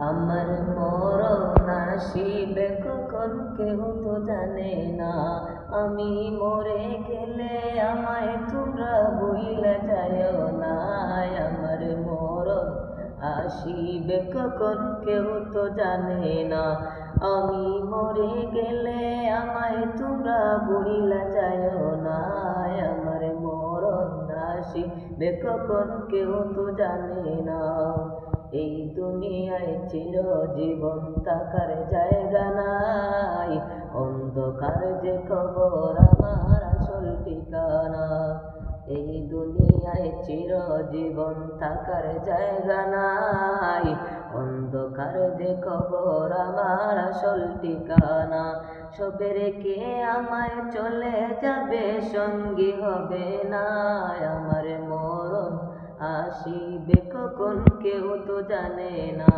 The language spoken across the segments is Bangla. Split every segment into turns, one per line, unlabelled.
আমার মরণ আসিবে কখন কেউ তো জানে না। আমি মরে গেলে আমায় তোমরা ভুইলা যায়ও না। আমার মরণ আসিবে কখন কেউ তো জানে না। আমি মরে গেলে আমায় তোমরা ভুইলা যায়ও না। আমার মরণ আসিবে কখন কেউ তো জানে না। এই দুনিয়ায় চিরজীবন থাকার জায়গা নাই, অন্ধকার যে কবর আমার আসল ঠিকানা। এই দুনিয়ায় চিরজীবন থাকার জায়গা নাই, অন্ধকার যে কবর আমার আসল ঠিকানা। সবে রেখে আমায় চলে যাবে, সঙ্গী হবে না। আমার মরণ আসিবে কখন কেউ তো জানে না।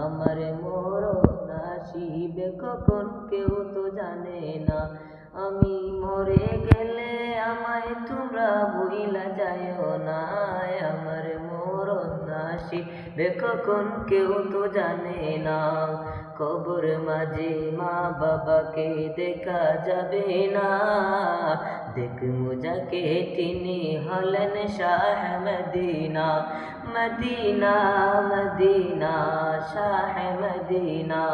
আমার মরণ আসিবে কখন কেউ তো জানে না। আমি মরে গেলে আমায় তোমরা ভুইলা যায়ও না। আমার মরণ আসিবে কখন কেউ তো জানে না। কবর মাঝে মা বাবাকে দেখা যাবে না, দেখমু যাকে তিনি হলেন শাহ মদিনা। মদিনা মদিনা শাহ মদিনা।